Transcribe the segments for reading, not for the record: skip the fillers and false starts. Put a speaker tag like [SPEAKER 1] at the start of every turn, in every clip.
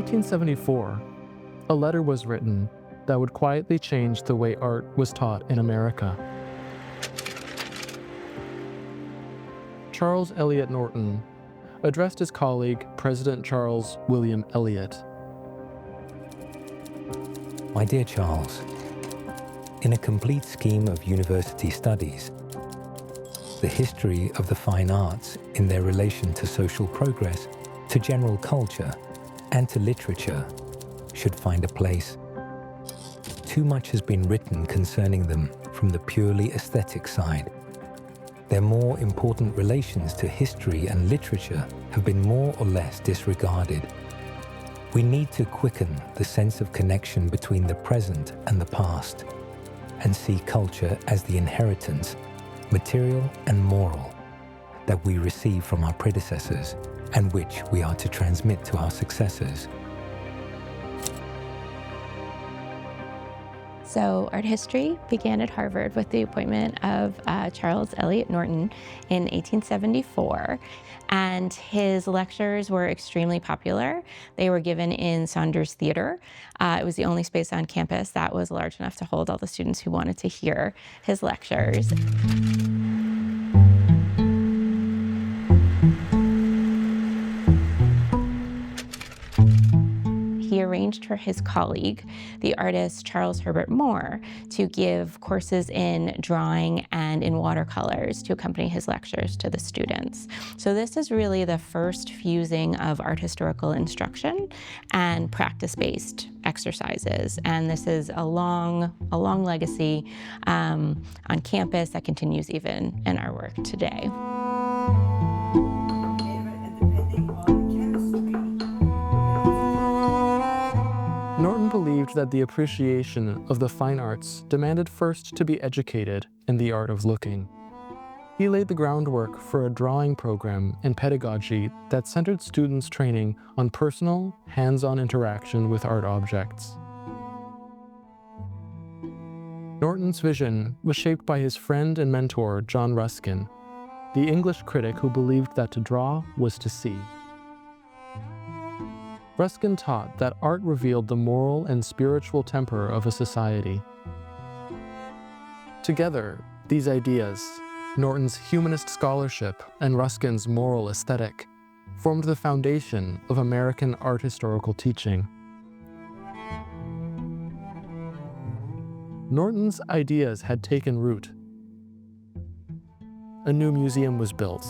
[SPEAKER 1] 1874, a letter was written that would quietly change the way art was taught in America. Charles Eliot Norton addressed his colleague, President Charles William Eliot.
[SPEAKER 2] My dear Charles, in a complete scheme of university studies, the history of the fine arts in their relation to social progress, to general culture, and to literature should find a place. Too much has been written concerning them from the purely aesthetic side. Their more important relations to history and literature have been more or less disregarded. We need to quicken the sense of connection between the present and the past, and see culture as the inheritance, material and moral, that we receive from our predecessors and which we are to transmit to our successors.
[SPEAKER 3] So art history began at Harvard with the appointment of Charles Eliot Norton in 1874, and his lectures were extremely popular. They were given in Saunders Theater. It was the only space on campus that was large enough to hold all the students who wanted to hear his lectures. He arranged for his colleague, the artist Charles Herbert Moore, to give courses in drawing and in watercolors to accompany his lectures to the students. So this is really the first fusing of art historical instruction and practice-based exercises. And this is a long legacy on campus that continues even in our work today.
[SPEAKER 1] Norton believed that the appreciation of the fine arts demanded first to be educated in the art of looking. He laid the groundwork for a drawing program and pedagogy that centered students' training on personal, hands-on interaction with art objects. Norton's vision was shaped by his friend and mentor, John Ruskin, the English critic who believed that to draw was to see. Ruskin taught that art revealed the moral and spiritual temper of a society. Together, these ideas, Norton's humanist scholarship and Ruskin's moral aesthetic, formed the foundation of American art historical teaching. Norton's ideas had taken root. A new museum was built.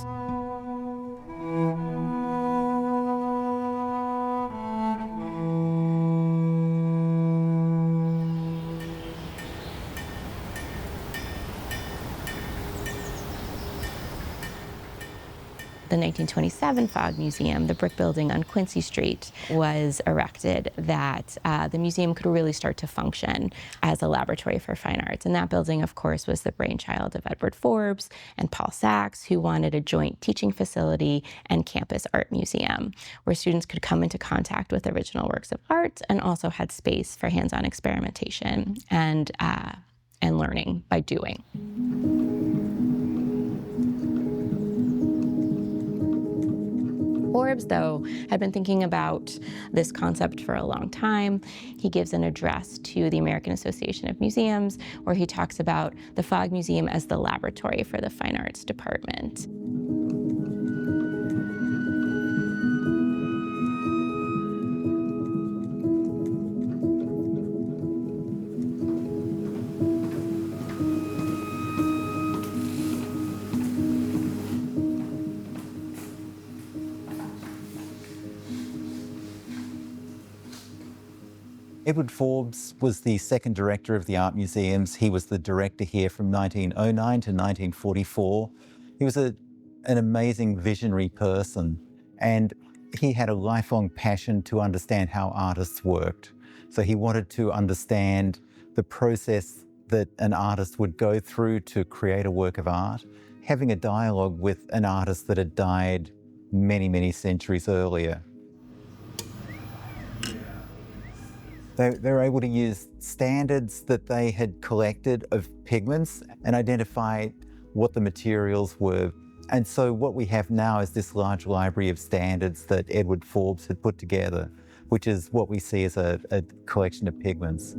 [SPEAKER 3] The 1927 Fogg Museum, the brick building on Quincy Street, was erected that the museum could really start to function as a laboratory for fine arts. And that building, of course, was the brainchild of Edward Forbes and Paul Sachs, who wanted a joint teaching facility and campus art museum, where students could come into contact with original works of art and also had space for hands-on experimentation and learning by doing. Forbes, though, had been thinking about this concept for a long time. He gives an address to the American Association of Museums where he talks about the Fogg Museum as the laboratory for the fine arts department.
[SPEAKER 4] Edward Forbes was the second director of the art museums. He was the director here from 1909 to 1944. He was an amazing visionary person, and he had a lifelong passion to understand how artists worked. So he wanted to understand the process that an artist would go through to create a work of art, having a dialogue with an artist that had died many, many centuries earlier. They were able to use standards that they had collected of pigments and identify what the materials were. And so what we have now is this large library of standards that Edward Forbes had put together which is what we see as a collection of pigments.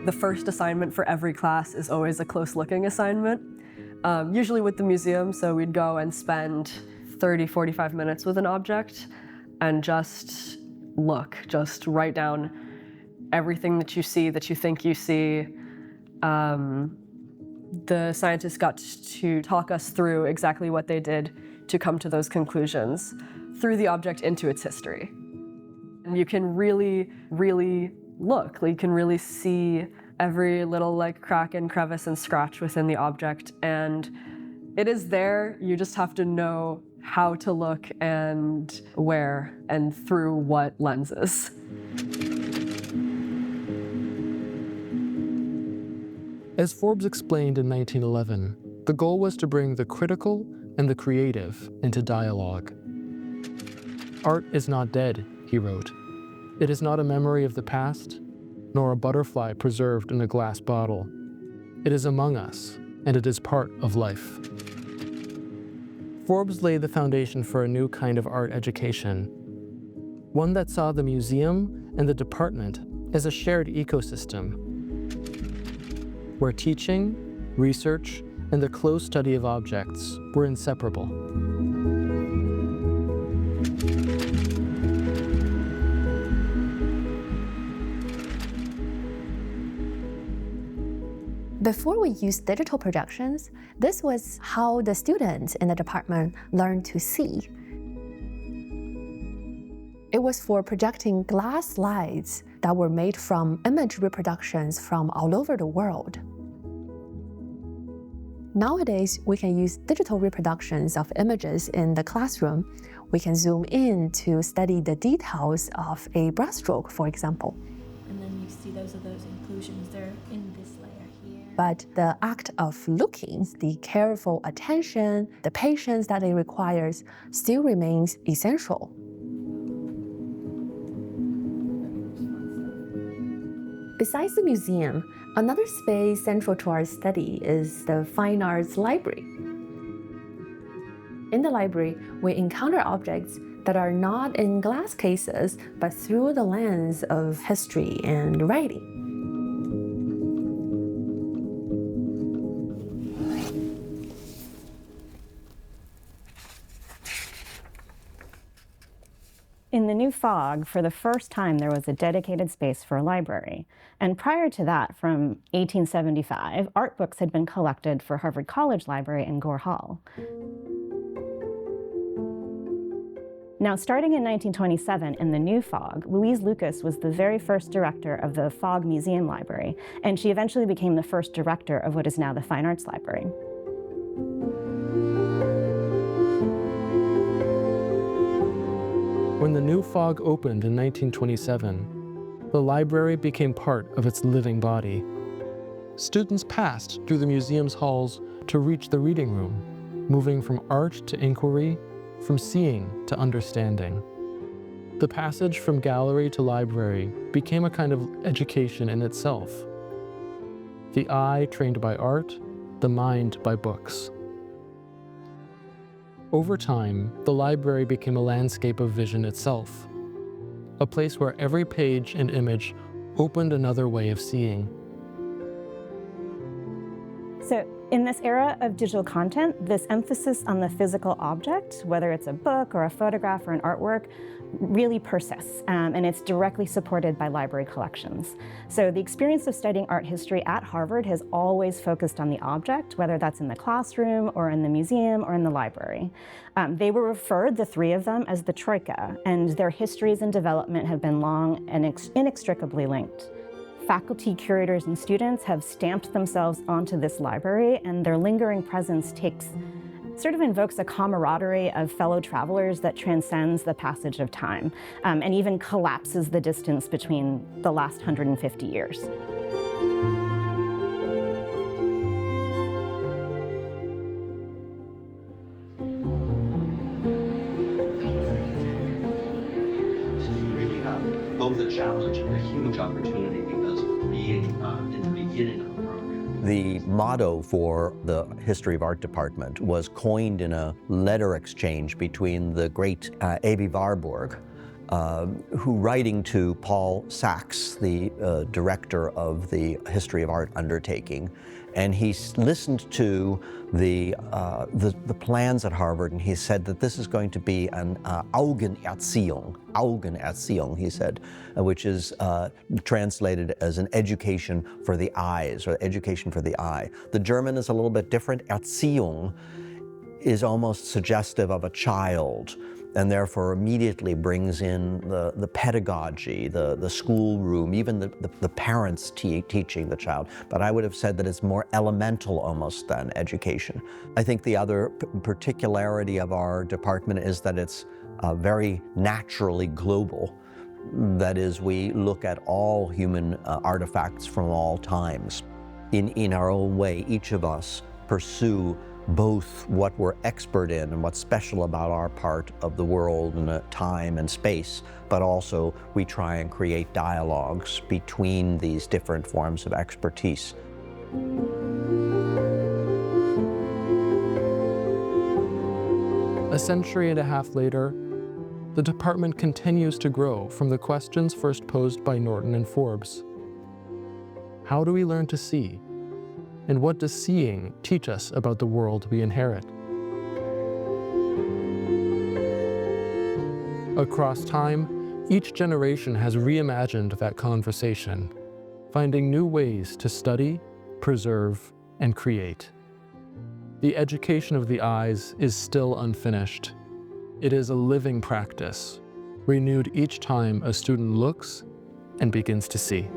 [SPEAKER 5] The first assignment for every class is always a close-looking assignment, usually with the museum, so we'd go and spend 30, 45 minutes with an object and just look, just write down everything that you see, that you think you see. The scientists got to talk us through exactly what they did to come to those conclusions through the object into its history. And you can really, really look, you can really see every little crack and crevice and scratch within the object, and it is there. You just have to know how to look and where and through what lenses.
[SPEAKER 1] As Forbes explained in 1911, the goal was to bring the critical and the creative into dialogue. Art is not dead, he wrote. It is not a memory of the past, nor a butterfly preserved in a glass bottle. It is among us, and it is part of life. Forbes laid the foundation for a new kind of art education, one that saw the museum and the department as a shared ecosystem, where teaching, research, and the close study of objects were inseparable.
[SPEAKER 6] Before we used digital projections, this was how the students in the department learned to see. It was for projecting glass slides that were made from image reproductions from all over the world. Nowadays, we can use digital reproductions of images in the classroom. We can zoom in to study the details of a brushstroke, for example.
[SPEAKER 7] And then you see those inclusions there in this layer here.
[SPEAKER 6] But the act of looking, the careful attention, the patience that it requires still remains essential. Besides the museum, another space central to our study is the Fine Arts Library. In the library, we encounter objects that are not in glass cases, but through the lens of history and writing.
[SPEAKER 8] In the new FOG, for the first time, there was a dedicated space for a library. And prior to that, from 1875, art books had been collected for Harvard College Library in Gore Hall. Now, starting in 1927 in the new FOG, Louise Lucas was the very first director of the FOG Museum Library, and she eventually became the first director of what is now the Fine Arts Library.
[SPEAKER 1] When the new FOG opened in 1927, the library became part of its living body. Students passed through the museum's halls to reach the reading room, moving from art to inquiry, from seeing to understanding. The passage from gallery to library became a kind of education in itself. The eye trained by art, the mind by books. Over time, the library became a landscape of vision itself, a place where every page and image opened another way of seeing.
[SPEAKER 8] So in this era of digital content, this emphasis on the physical object, whether it's a book or a photograph or an artwork, really persists, and it's directly supported by library collections. So the experience of studying art history at Harvard has always focused on the object, whether that's in the classroom or in the museum or in the library. They were referred, the three of them, as the Troika, and their histories and development have been long and inextricably linked. Faculty, curators, and students have stamped themselves onto this library, and their lingering presence sort of invokes a camaraderie of fellow travelers that transcends the passage of time, and even collapses the distance between the last 150 years.
[SPEAKER 9] Both a challenge and a huge opportunity because being in the beginning of a program. The motto for the History of Art department was coined in a letter exchange between the great A.B. Warburg, who, writing to Paul Sachs, the director of the History of Art undertaking, and he listened to the plans at Harvard, and he said that this is going to be an Augenerziehung, he said, which is translated as an education for the eyes, or education for the eye. The German is a little bit different. Erziehung is almost suggestive of a child, and therefore immediately brings in the pedagogy, the schoolroom, even the parents teaching the child. But I would have said that it's more elemental almost than education. I think the other particularity of our department is that it's very naturally global. That is, we look at all human artifacts from all times. In our own way, each of us pursue both what we're expert in and what's special about our part of the world and time and space, but also we try and create dialogues between these different forms of expertise.
[SPEAKER 1] A century and a half later, the department continues to grow from the questions first posed by Norton and Forbes. How do we learn to see? And what does seeing teach us about the world we inherit? Across time, each generation has reimagined that conversation, finding new ways to study, preserve, and create. The education of the eyes is still unfinished. It is a living practice, renewed each time a student looks and begins to see.